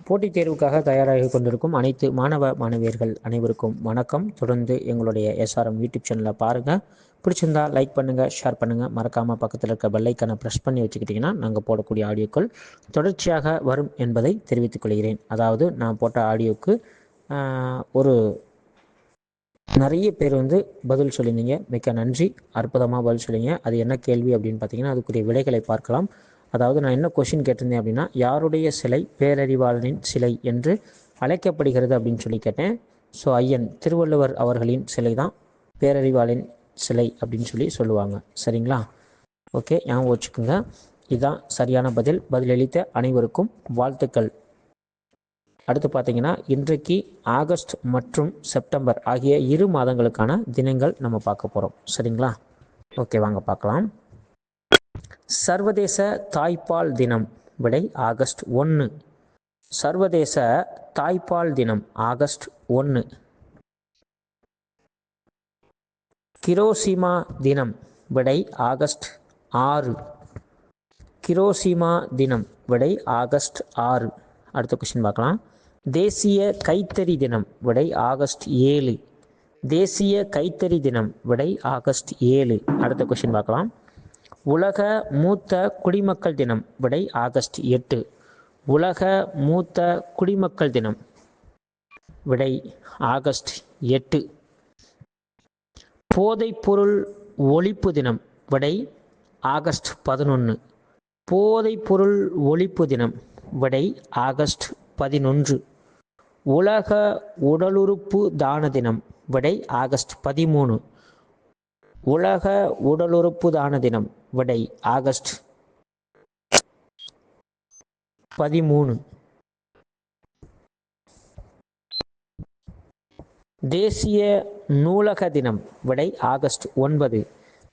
போட்டித் தேர்வுக்காக தயாராகி கொண்டிருக்கும் அனைத்து மாணவ மாணவியர்கள் அனைவருக்கும் வணக்கம். தொடர்ந்து எங்களுடைய எஸ்ஆர்எம் யூடியூப் சேனலில் பாருங்கள். பிடிச்சிருந்தா லைக் பண்ணுங்கள், ஷேர் பண்ணுங்கள். மறக்காமல் பக்கத்தில் இருக்க பெல்லைக்கான ப்ரெஸ் பண்ணி வச்சுக்கிட்டிங்கன்னா நாங்கள் போடக்கூடிய ஆடியோக்கள் தொடர்ச்சியாக வரும் என்பதை தெரிவித்துக் கொள்கிறேன். அதாவது நான் போட்ட ஆடியோவுக்கு ஒரு நிறைய பேர் பதில் சொல்லியிருந்தீங்க. மிக்க நன்றி. அற்புதமாக பதில் சொல்லிங்க. அது என்ன கேள்வி அப்படின்னு பார்த்தீங்கன்னா அதுக்குரிய விடைகளை பார்க்கலாம். அதாவது நான் என்ன கொஷின் கேட்டிருந்தேன் அப்படின்னா, யாருடைய சிலை பேரறிவாளனின் சிலை என்று அழைக்கப்படுகிறது அப்படின்னு சொல்லி கேட்டேன். ஸோ ஐயன் திருவள்ளுவர் அவர்களின் சிலை தான் பேரறிவாளன் சிலை அப்படின்னு சொல்லி சொல்லுவாங்க. சரிங்களா? ஓகே, ஞாபகம் வச்சுக்கோங்க. இதுதான் சரியான பதில். பதிலளித்த அனைவருக்கும் வாழ்த்துக்கள். அடுத்து பார்த்தீங்கன்னா, இன்றைக்கு ஆகஸ்ட் மற்றும் செப்டம்பர் ஆகிய 2 மாதங்களுக்கான தினங்கள் நம்ம பார்க்க போகிறோம். சரிங்களா? ஓகே, வாங்க பார்க்கலாம். சர்வதேச தாய்ப்பால் தினம். விடை ஆகஸ்ட் 1. சர்வதேச தாய்ப்பால் தினம் ஆகஸ்ட் 1. கிரோசிமா தினம். விடை ஆகஸ்ட் 6. கிரோசிமா தினம். விடை ஆகஸ்ட் 6. அடுத்த கொஸ்டின் பார்க்கலாம். தேசிய கைத்தறி தினம். விடை ஆகஸ்ட் 7. தேசிய கைத்தறி தினம். விடை ஆகஸ்ட் 7. அடுத்த கொஸ்டின் பார்க்கலாம். உலக மூத்த குடிமக்கள் தினம். விடை ஆகஸ்ட் 8. உலக மூத்த குடிமக்கள் தினம். விடை ஆகஸ்ட் 8. போதைப்பொருள் ஒழிப்பு தினம். விடை ஆகஸ்ட் 11. போதைப்பொருள் ஒழிப்பு தினம். விடை ஆகஸ்ட் 11. உலக உடலுறுப்பு தான தினம். விடை ஆகஸ்ட் 13. உலக உடலுறுப்பு தான தினம். விடை ஆகஸ்ட் 13. தேசிய நூலக தினம். விடை ஆகஸ்ட் 9.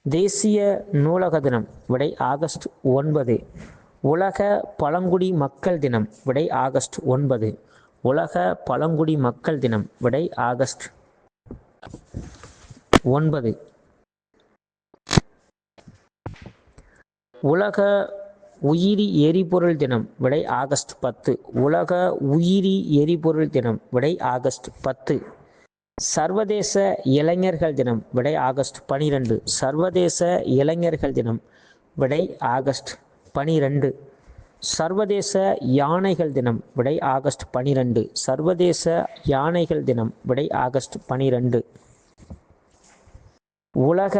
தேசிய நூலக தினம். விடை ஆகஸ்ட் 9. உலக பழங்குடி மக்கள் தினம். விடை ஆகஸ்ட் 9. உலக பழங்குடி மக்கள் தினம். விடை ஆகஸ்ட் 9. உலக உயிரி எரிபொருள் தினம். விடை ஆகஸ்ட் 10. உலக உயிரி எரிபொருள் தினம். விடை ஆகஸ்ட் 10. சர்வதேச இளைஞர்கள் தினம். விடை ஆகஸ்ட் 12. சர்வதேச இளைஞர்கள் தினம். விடை ஆகஸ்ட் 12. சர்வதேச யானைகள் தினம். விடை ஆகஸ்ட் 12. சர்வதேச யானைகள் தினம். விடை ஆகஸ்ட் 12. உலக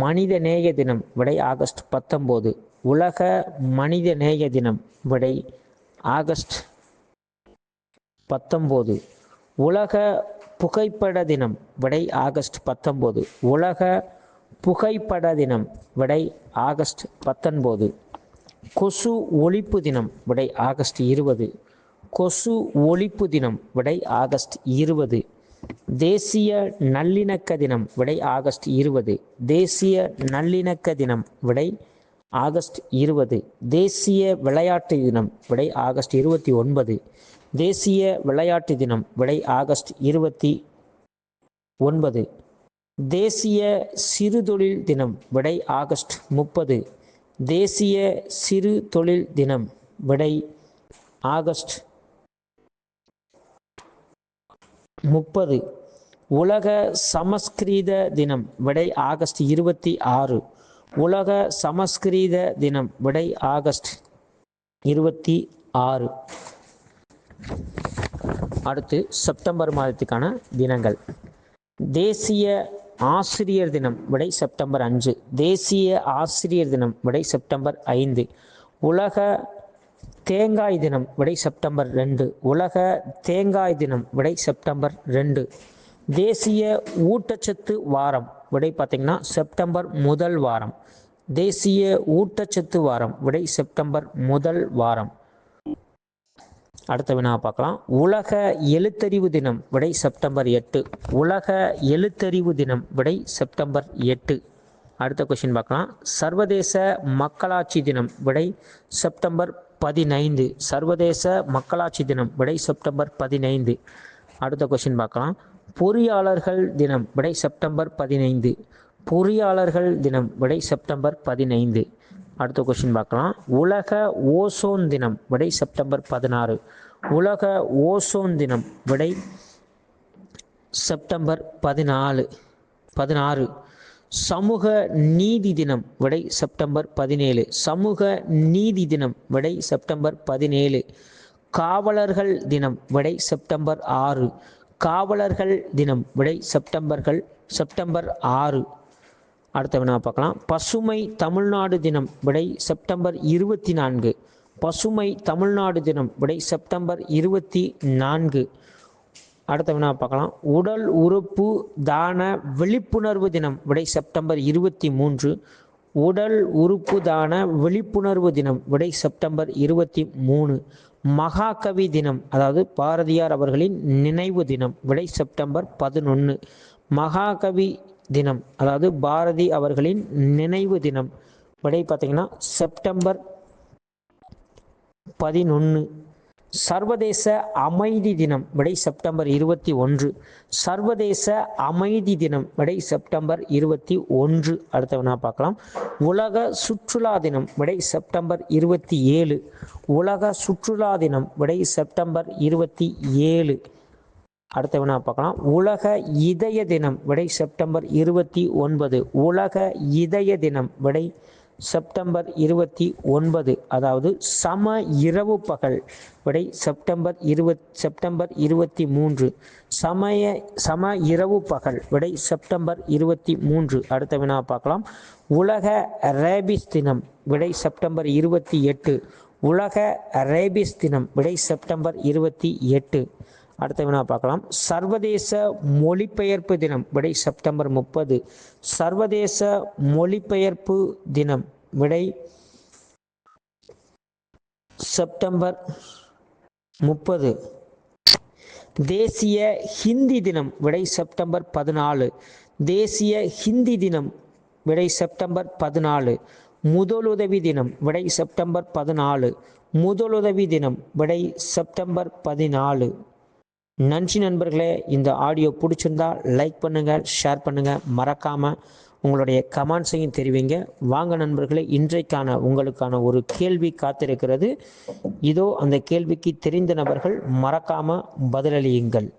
மனிதநேய தினம். விடை ஆகஸ்ட் 19. உலக மனிதநேய தினம். விடை ஆகஸ்ட் 19. உலக புகைப்பட தினம். விடை ஆகஸ்ட் 19. உலக புகைப்பட தினம். விடை ஆகஸ்ட் 19. கொசு ஒழிப்பு தினம். விடை ஆகஸ்ட் 20. கொசு ஒழிப்பு தினம். விடை ஆகஸ்ட் 20. தேசிய நல்லிணக்க தினம். விடை ஆகஸ்ட் 20. தேசிய நல்லிணக்க தினம். விடை ஆகஸ்ட் 20. தேசிய விளையாட்டு தினம். விடை ஆகஸ்ட் 29. தேசிய விளையாட்டு தினம். விடை ஆகஸ்ட் 29. தேசிய சிறு தொழில் தினம். விடை ஆகஸ்ட் 30. தேசிய சிறு தொழில் தினம். விடை ஆகஸ்ட் 30. உலக சமஸ்கிருத தினம். விடை ஆகஸ்ட் 26. உலக சமஸ்கிருத தினம். விடை ஆகஸ்ட் 26. அடுத்து செப்டம்பர் மாதத்துக்கான தினங்கள். தேசிய ஆசிரியர் தினம். விடை செப்டம்பர் 5. தேசிய ஆசிரியர் தினம். விடை செப்டம்பர் 5. உலக தேங்காய் தினம். விடை செப்டம்பர் 2. உலக தேங்காய் தினம். விடை செப்டம்பர் 2. தேசிய ஊட்டச்சத்து வாரம். விடை பார்த்தீங்கன்னா செப்டம்பர் 1 வாரம். தேசிய ஊட்டச்சத்து வாரம். விடை செப்டம்பர் 1 வாரம். அடுத்த வினா பார்க்கலாம். உலக எழுத்தறிவு தினம். விடை செப்டம்பர் 8. உலக எழுத்தறிவு தினம். விடை செப்டம்பர் 8. அடுத்த கொஸ்டின் பார்க்கலாம். சர்வதேச மக்களாட்சி தினம். விடை செப்டம்பர் 15. சர்வதேச மக்களாட்சி தினம். விடை செப்டம்பர் 15. அடுத்த கொஸ்டின் பார்க்கலாம். பொறியாளர்கள் தினம். விடை செப்டம்பர் 15. பொறியாளர்கள் தினம். விடை செப்டம்பர் 15. அடுத்த கொஸ்டின் பார்க்கலாம். உலக ஓசோன் தினம். விடை செப்டம்பர் 16. உலக ஓசோன் தினம். விடை செப்டம்பர் 16. சமூக நீதி தினம். விடை செப்டம்பர் 17. சமூக நீதி தினம். விடை செப்டம்பர் 17. காவலர்கள் தினம். விடை செப்டம்பர் 6. காவலர்கள் தினம். விடை செப்டம்பர் 6. அடுத்த வினா பார்க்கலாம். பசுமை தமிழ்நாடு தினம். விடை செப்டம்பர் 24. பசுமை தமிழ்நாடு தினம். விடை செப்டம்பர் 24. அடுத்த வினா பார்க்கலாம். உடல் உறுப்பு தான விழிப்புணர்வு தினம். விடை செப்டம்பர் 23. உடல் உறுப்பு தான விழிப்புணர்வு தினம். விடை செப்டம்பர் 23. மகாகவி தினம், அதாவது பாரதியார் அவர்களின் நினைவு தினம். விடை செப்டம்பர் 11. மகாகவி தினம், அதாவது பாரதி அவர்களின் நினைவு தினம். விடை பார்த்தீங்கன்னா செப்டம்பர் 11. சர்வதேச அமைதி தினம். விடை செப்டம்பர் 21. சர்வதேச அமைதி தினம். விடை செப்டம்பர் 21. அடுத்த வினா பார்க்கலாம். உலக சுற்றுலா தினம். விடை செப்டம்பர் 27. உலக சுற்றுலா தினம். விடை செப்டம்பர் 27. அடுத்த வினா பார்க்கலாம். உலக இதய தினம். விடை செப்டம்பர் 29. உலக இதய தினம். விடை செப்டம்பர் 29. அதாவது சம இரவு பகல். விடை செப்டம்பர் 23. சம இரவு பகல். விடை செப்டம்பர் 23. அடுத்த வினா பார்க்கலாம். உலக ரேபிஸ் தினம். விடை செப்டம்பர் 28. உலக ரேபிஸ் தினம். விடை செப்டம்பர் 28. அடுத்த வினா பார்க்கலாம். சர்வதேச மொழிபெயர்ப்பு தினம். விடை செப்டம்பர் 30. சர்வதேச மொழிபெயர்ப்பு தினம். விடை செப்டம்பர் 30. தேசிய ஹிந்தி தினம். விடை செப்டம்பர் 14. தேசிய ஹிந்தி தினம். விடை செப்டம்பர் 14. முதலுதவி தினம். விடை செப்டம்பர் 14. முதலுதவி தினம். விடை செப்டம்பர் 14. நன்றி நண்பர்களே. இந்த ஆடியோ பிடிச்சிருந்தா லைக் பண்ணுங்கள், ஷேர் பண்ணுங்கள், மறக்காமல் உங்களுடைய கமெண்ட்ஸையும் தெரிவிங்க. வாங்க நண்பர்களே, இன்றைக்கான உங்களுக்கான ஒரு கேள்வி காத்திருக்கிறது. இதோ அந்த கேள்விக்கு தெரிந்த நபர்கள் மறக்காமல் பதிலளியுங்கள்.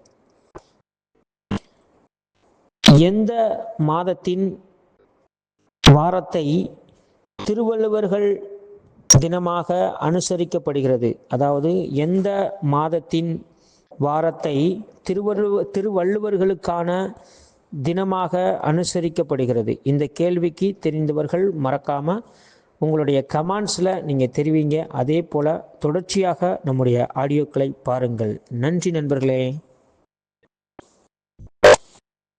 எந்த மாதத்தின் வாரத்தை திருவள்ளுவர்கள் தினமாக அனுசரிக்கப்படுகிறது? அதாவது எந்த மாதத்தின் வாரத்தை திருவள்ளுவர்களுக்கான தினமாக அனுசரிக்கப்படுகிறது? இந்த கேள்விக்கு தெரிந்தவர்கள் மறக்காமல் உங்களுடைய கமெண்ட்ஸில் நீங்கள் தெரிவிங்க. அதே போல் தொடர்ச்சியாக நம்முடைய ஆடியோக்களை பாருங்கள். நன்றி நண்பர்களே.